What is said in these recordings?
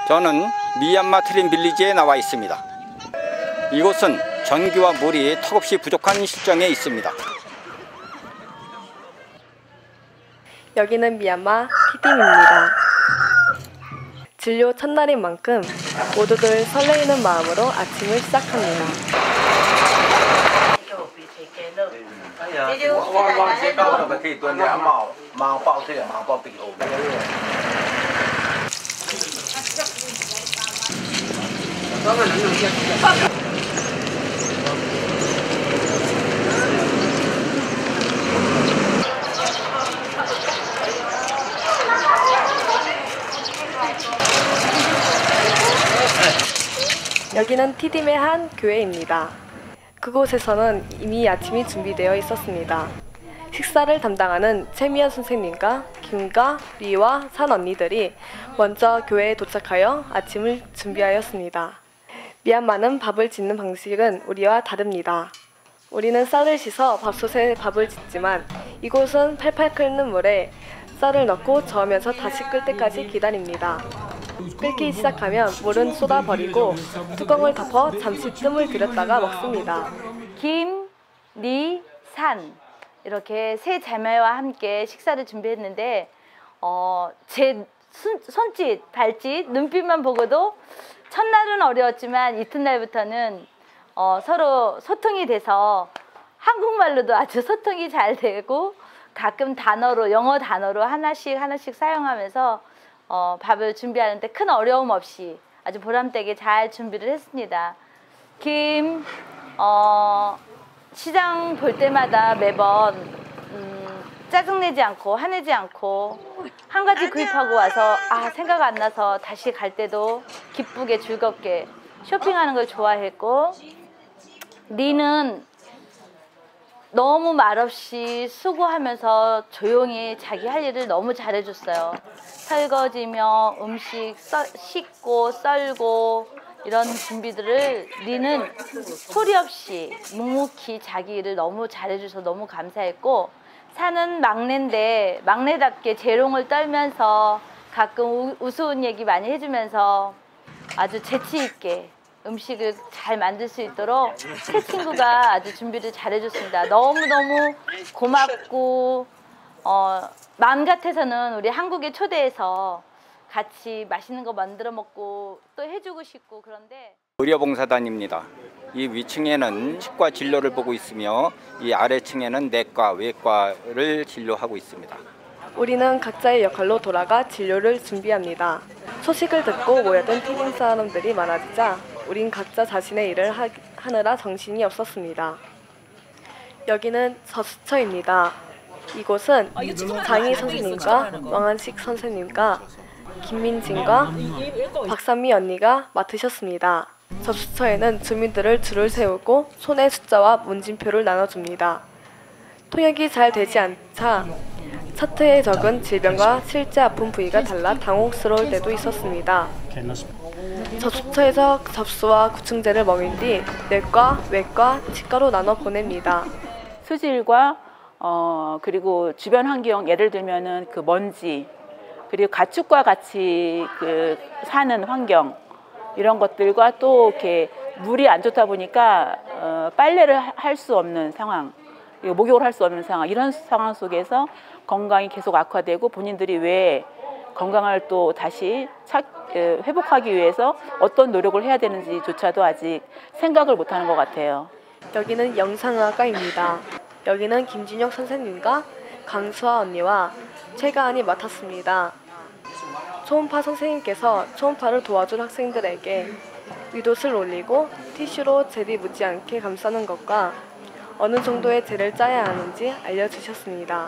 저는 미얀마 트림 빌리지에 나와 있습니다. 이곳은 전기와 물이 턱없이 부족한 실정에 있습니다. 여기는 미얀마 티딤입니다. 진료 첫날인 만큼 모두들 설레이는 마음으로 아침을 시작합니다. 여기는 티딤의 한 교회입니다. 그곳에서는 이미 아침이 준비되어 있었습니다. 식사를 담당하는 최미연 선생님과 김과 리와 산 언니들이 먼저 교회에 도착하여 아침을 준비하였습니다. 미얀마는 밥을 짓는 방식은 우리와 다릅니다. 우리는 쌀을 씻어 밥솥에 밥을 짓지만 이곳은 팔팔 끓는 물에 쌀을 넣고 저으면서 다시 끓 때까지 기다립니다. 끓기 시작하면 물은 쏟아버리고 뚜껑을 덮어 잠시 뜸을 들였다가 먹습니다. 김, 리, 산 이렇게 세 자매와 함께 식사를 준비했는데 제 손짓, 발짓, 눈빛만 보고도 첫날은 어려웠지만 이튿날부터는 서로 소통이 돼서 한국말로도 아주 소통이 잘 되고 가끔 단어로 영어 단어로 하나씩 사용하면서 밥을 준비하는데 큰 어려움 없이 아주 보람되게 잘 준비를 했습니다. 김, 시장 볼 때마다 매번 짜증내지 않고 화내지 않고 한 가지 구입하고 와서 생각 안 나서 다시 갈 때도 기쁘게 즐겁게 쇼핑하는 걸 좋아했고, 리는 너무 말없이 수고하면서 조용히 자기 할 일을 너무 잘해줬어요. 설거지며 음식 씻고 썰고 이런 준비들을 리는 소리 없이 묵묵히 자기 일을 너무 잘해줘서 너무 감사했고, 산은 막내인데 막내답게 재롱을 떨면서 가끔 우스운 얘기 많이 해주면서 아주 재치 있게 음식을 잘 만들 수 있도록 새 친구가 아주 준비를 잘해줬습니다. 너무너무 고맙고 마음 같아서는 우리 한국에 초대해서 같이 맛있는 거 만들어 먹고 또 해주고 싶고 그런데. 의료봉사단입니다. 이 위층에는 치과 진료를 보고 있으며 이 아래층에는 내과, 외과를 진료하고 있습니다. 우리는 각자의 역할로 돌아가 진료를 준비합니다. 소식을 듣고 모여든 티딤 사람들이 많아지자 우린 각자 자신의 일을 하느라 정신이 없었습니다. 여기는 저수처입니다. 이곳은 장희 선생님과 왕한식 선생님과 김민진과 박산미 언니가 맡으셨습니다. 접수처에는 주민들을 줄을 세우고 손에 숫자와 문진표를 나눠줍니다. 통역이 잘 되지 않자 차트에 적은 질병과 실제 아픈 부위가 달라 당혹스러울 때도 있었습니다. 접수처에서 접수와 구충제를 먹인 뒤 내과, 외과, 치과로 나눠 보냅니다. 수질과 그리고 주변 환경, 예를 들면은 그 먼지, 그리고 가축과 같이 그 사는 환경, 이런 것들과 또 이렇게 물이 안 좋다 보니까 빨래를 할 수 없는 상황, 목욕을 할 수 없는 상황, 이런 상황 속에서 건강이 계속 악화되고 본인들이 왜 건강을 또 다시 회복하기 위해서 어떤 노력을 해야 되는지조차도 아직 생각을 못하는 것 같아요. 여기는 영상의학과입니다. 여기는 김진혁 선생님과 강수아 언니와 최가은이 맡았습니다. 초음파 선생님께서 초음파를 도와줄 학생들에게 윗옷을 올리고 티슈로 젤이 묻지 않게 감싸는 것과 어느 정도의 젤을 짜야 하는지 알려주셨습니다.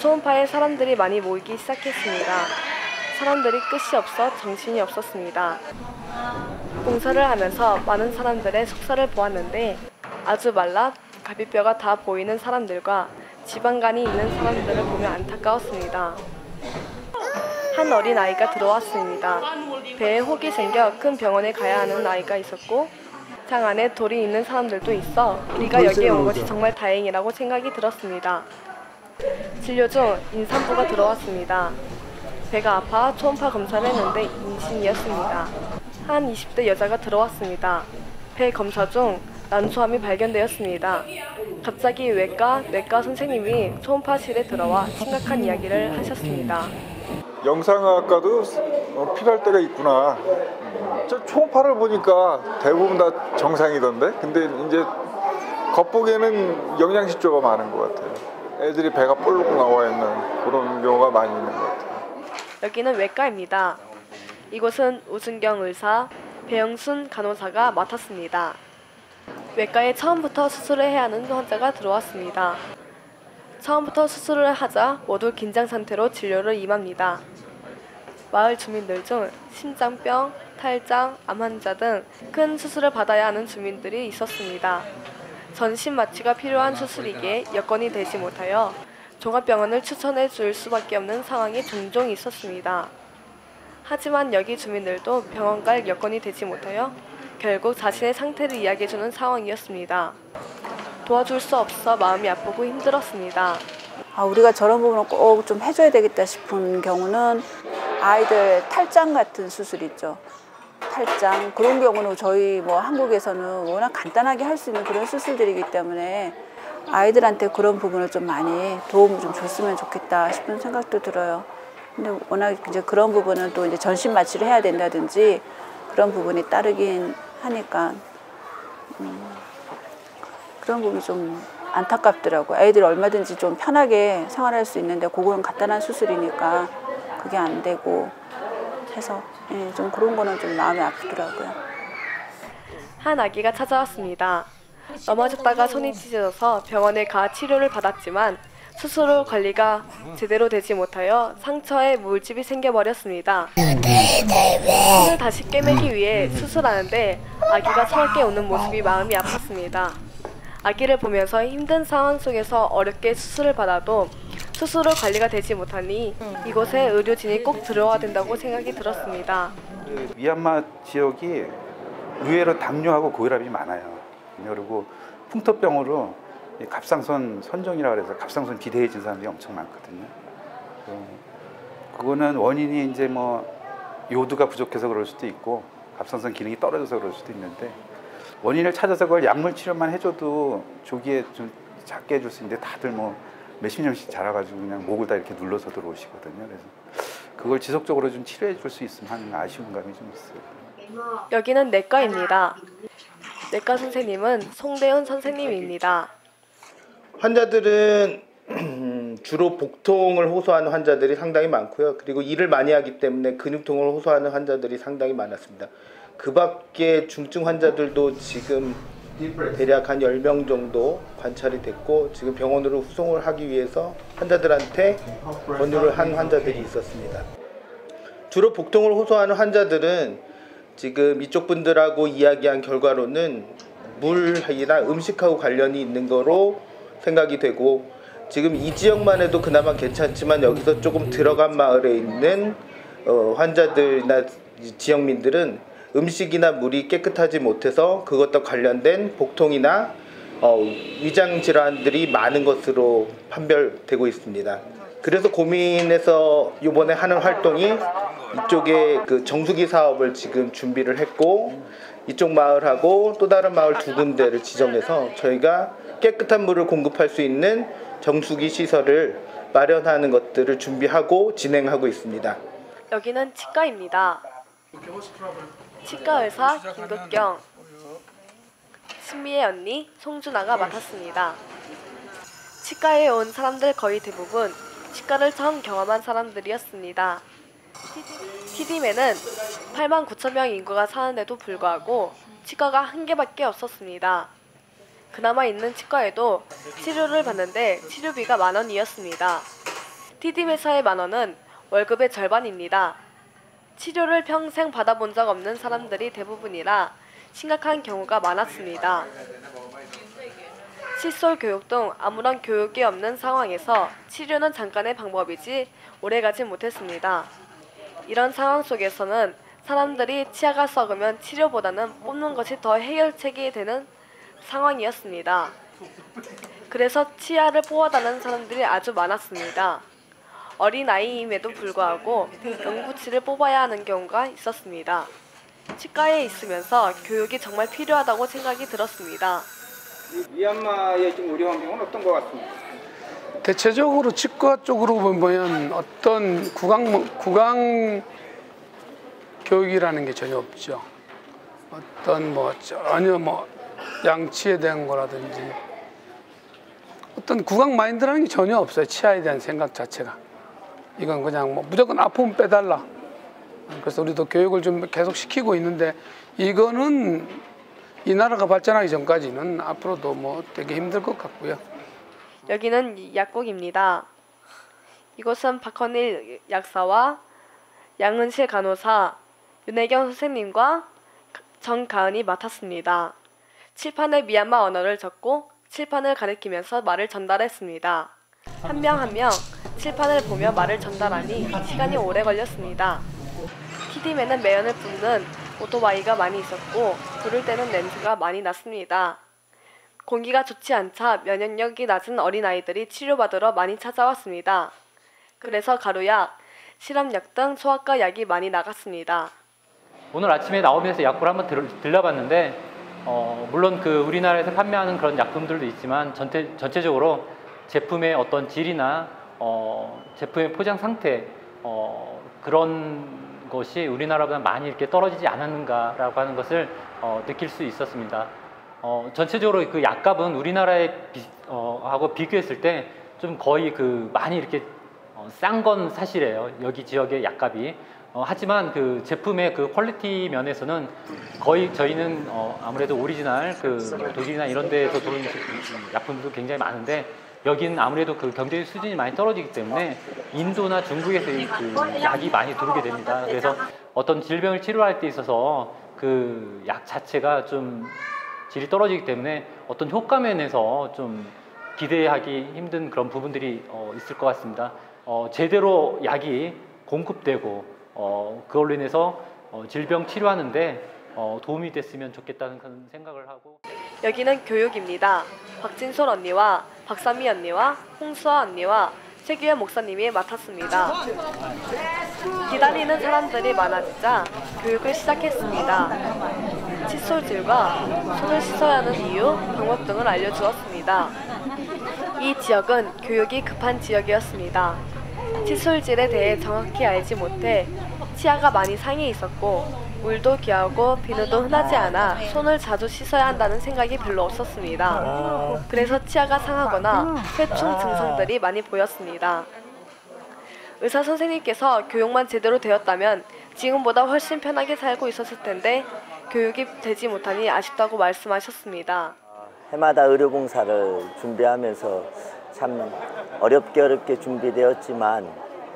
초음파에 사람들이 많이 모이기 시작했습니다. 사람들이 끝이 없어 정신이 없었습니다. 봉사를 하면서 많은 사람들의 속살을 보았는데 아주 말라 갈비뼈가 다 보이는 사람들과 지방간이 있는 사람들을 보며 안타까웠습니다. 한 어린 아이가 들어왔습니다. 배에 혹이 생겨 큰 병원에 가야 하는 아이가 있었고 장 안에 돌이 있는 사람들도 있어 우리가 여기에 온 것이 정말 다행이라고 생각이 들었습니다. 진료 중 임산부가 들어왔습니다. 배가 아파 초음파 검사를 했는데 임신이었습니다. 한 20대 여자가 들어왔습니다. 배 검사 중 난소암이 발견되었습니다. 갑자기 내과 선생님이 초음파실에 들어와 심각한 이야기를 하셨습니다. 영상학과도 필요할 때가 있구나. 저 초음파를 보니까 대부분 다 정상이던데, 근데 이제 겉보기에는 영양실조가 많은 것 같아요. 애들이 배가 볼록 나와 있는 그런 경우가 많이 있는 것 같아요. 여기는 외과입니다. 이곳은 우순경 의사, 배영순 간호사가 맡았습니다. 외과에 처음부터 수술을 해야 하는 환자가 들어왔습니다. 처음부터 수술을 하자 모두 긴장 상태로 진료를 임합니다. 마을 주민들 중 심장병, 탈장, 암 환자 등 큰 수술을 받아야 하는 주민들이 있었습니다. 전신 마취가 필요한 수술이기에 여건이 되지 못하여 종합병원을 추천해 줄 수밖에 없는 상황이 종종 있었습니다. 하지만 여기 주민들도 병원 갈 여건이 되지 못하여 결국 자신의 상태를 이야기해주는 상황이었습니다. 도와줄 수 없어 마음이 아프고 힘들었습니다. 우리가 저런 부분을 꼭 좀 해줘야 되겠다 싶은 경우는 아이들 탈장 같은 수술 있죠. 탈장 그런 경우는 저희 한국에서는 워낙 간단하게 할 수 있는 그런 수술들이기 때문에 아이들한테 그런 부분을 좀 많이 도움을 좀 줬으면 좋겠다 싶은 생각도 들어요. 근데 워낙 이제 그런 부분은 또 이제 전신 마취를 해야 된다든지 그런 부분이 따르긴 하니까 그런 부분이 좀 안타깝더라고요. 애들이 얼마든지 좀 편하게 생활할 수 있는데 그거는 간단한 수술이니까 그게 안 되고 해서 좀 그런 거는 좀 마음이 아프더라고요. 한 아기가 찾아왔습니다. 넘어졌다가 손이 찢어져서 병원에 가 치료를 받았지만 수술 후 관리가 제대로 되지 못하여 상처에 물집이 생겨버렸습니다. 손을 다시 꿰매기 위해 수술하는데 아기가 서럽게 우는 모습이 마음이 아팠습니다. 아기를 보면서 힘든 상황 속에서 어렵게 수술을 받아도 수술 후 관리가 되지 못하니 이곳에 의료진이 꼭 들어와야 된다고 생각이 들었습니다. 미얀마 지역이 의외로 당뇨하고 고혈압이 많아요. 그리고 풍토병으로 갑상선 선종이라고 해서 갑상선 비대해진 사람들이 엄청 많거든요. 그거는 원인이 이제 요드가 부족해서 그럴 수도 있고 갑상선 기능이 떨어져서 그럴 수도 있는데 원인을 찾아서 그걸 약물 치료만 해줘도 조기에 좀 작게 해줄 수 있는데 다들 몇십 년씩 자라가지고 그냥 목을 다 이렇게 눌러서 들어오시거든요. 그래서 그걸 지속적으로 좀 치료해 줄 수 있으면 하는 아쉬운 감이 좀 있어요. 여기는 내과입니다. 내과 선생님은 송대훈 선생님입니다. 환자들은 주로 복통을 호소하는 환자들이 상당히 많고요. 그리고 일을 많이 하기 때문에 근육통을 호소하는 환자들이 상당히 많았습니다. 그 밖에 중증 환자들도 지금 대략 한 10명 정도 관찰이 됐고 지금 병원으로 후송을 하기 위해서 환자들한테 권유를 한 환자들이 있었습니다. 주로 복통을 호소하는 환자들은 지금 이쪽 분들하고 이야기한 결과로는 물이나 음식하고 관련이 있는 거로 생각이 되고 지금 이 지역만 해도 그나마 괜찮지만 여기서 조금 들어간 마을에 있는 환자들이나 지역민들은 음식이나 물이 깨끗하지 못해서 그것과 관련된 복통이나 위장 질환들이 많은 것으로 판별되고 있습니다. 그래서 고민해서 이번에 하는 활동이 이쪽에 그 정수기 사업을 지금 준비를 했고 이쪽 마을하고 또 다른 마을 두 군데를 지정해서 저희가 깨끗한 물을 공급할 수 있는 정수기 시설을 마련하는 것들을 준비하고 진행하고 있습니다. 여기는 치과입니다. 치과 의사 김덕경, 신미의 언니 송준아가 맡았습니다. 치과에 온 사람들 거의 대부분 치과를 처음 경험한 사람들이었습니다. TD맨은 8만 9천 명 인구가 사는데도 불구하고 치과가 한 개밖에 없었습니다. 그나마 있는 치과에도 치료를 받는데 치료비가 10,000원이었습니다. TD맨사의 10,000원은 월급의 절반입니다. 치료를 평생 받아본 적 없는 사람들이 대부분이라 심각한 경우가 많았습니다. 칫솔 교육 등 아무런 교육이 없는 상황에서 치료는 잠깐의 방법이지 오래가지 못했습니다. 이런 상황 속에서는 사람들이 치아가 썩으면 치료보다는 뽑는 것이 더 해결책이 되는 상황이었습니다. 그래서 치아를 뽑아달라는 사람들이 아주 많았습니다. 어린아이임에도 불구하고 응급치를 뽑아야 하는 경우가 있었습니다. 치과에 있으면서 교육이 정말 필요하다고 생각이 들었습니다. 미얀마의 지금 의료 환경은 어떤 것 같습니까? 대체적으로 치과 쪽으로 보면 어떤 구강 교육이라는 게 전혀 없죠. 어떤 전혀 양치에 대한 거라든지 어떤 구강 마인드라는 게 전혀 없어요. 치아에 대한 생각 자체가. 이건 그냥 무조건 아프면 빼달라. 그래서 우리도 교육을 좀 계속 시키고 있는데 이거는 이 나라가 발전하기 전까지는 앞으로도 되게 힘들 것 같고요. 여기는 약국입니다. 이곳은 박헌일 약사와 양은실 간호사, 윤혜경 선생님과 정가은이 맡았습니다. 칠판에 미얀마 언어를 적고 칠판을 가리키면서 말을 전달했습니다. 한 명 한 명 칠판을 보며 말을 전달하니 시간이 오래 걸렸습니다. TD맨은 매연을 뿜는 오토바이가 많이 있었고 부를 때는 냄새가 많이 났습니다. 공기가 좋지 않자 면역력이 낮은 어린아이들이 치료받으러 많이 찾아왔습니다. 그래서 가루약, 실험약 등 소아과 약이 많이 나갔습니다. 오늘 아침에 나오면서 약국을 한번 들러봤는데 물론 우리나라에서 판매하는 그런 약품들도 있지만 전체적으로 제품의 어떤 질이나 제품의 포장 상태 그런 것이 우리나라보다 많이 이렇게 떨어지지 않았는가라고 하는 것을 느낄 수 있었습니다. 전체적으로 그 약값은 우리나라에 하고 비교했을 때 좀 거의 많이 이렇게 싼 건 사실이에요. 여기 지역의 약값이. 하지만 그 제품의 그 퀄리티 면에서는 거의 저희는 아무래도 오리지널 독일이나 이런 데에서 들어오는 약품도 굉장히 많은데 여기는 아무래도 그 경제적 수준이 많이 떨어지기 때문에 인도나 중국에서 그 약이 많이 들어오게 됩니다. 그래서 어떤 질병을 치료할 때 있어서 그 약 자체가 좀 질이 떨어지기 때문에 어떤 효과 면에서 좀 기대하기 힘든 그런 부분들이 있을 것 같습니다. 제대로 약이 공급되고 그걸로 인해서 질병 치료하는데 도움이 됐으면 좋겠다는 그런 생각을 하고. 여기는 교육입니다. 박진솔 언니와 박삼미 언니와 홍수아 언니와 최규현 목사님이 맡았습니다. 기다리는 사람들이 많아지자 교육을 시작했습니다. 칫솔질과 손을 씻어야 하는 이유, 방법 등을 알려주었습니다. 이 지역은 교육이 급한 지역이었습니다. 칫솔질에 대해 정확히 알지 못해 치아가 많이 상해 있었고 물도 귀하고 비누도 흔하지 않아 손을 자주 씻어야 한다는 생각이 별로 없었습니다. 그래서 치아가 상하거나 회충 증상들이 많이 보였습니다. 의사 선생님께서 교육만 제대로 되었다면 지금보다 훨씬 편하게 살고 있었을 텐데 교육이 되지 못하니 아쉽다고 말씀하셨습니다. 해마다 의료봉사를 준비하면서 참 어렵게 준비되었지만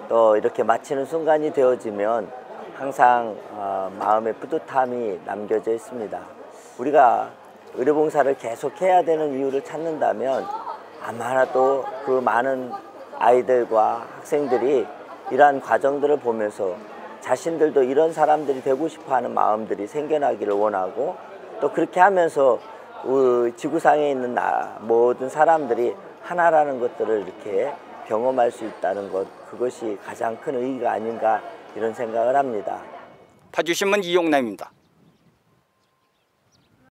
또 이렇게 마치는 순간이 되어지면 항상 마음의 뿌듯함이 남겨져 있습니다. 우리가 의료봉사를 계속해야 되는 이유를 찾는다면 아마도 그 많은 아이들과 학생들이 이러한 과정들을 보면서 자신들도 이런 사람들이 되고 싶어하는 마음들이 생겨나기를 원하고 또 그렇게 하면서 지구상에 있는 모든 사람들이 하나라는 것들을 이렇게 경험할 수 있다는 것, 그것이 가장 큰 의의가 아닌가 이런 생각을 합니다. 파주신문 이용남입니다.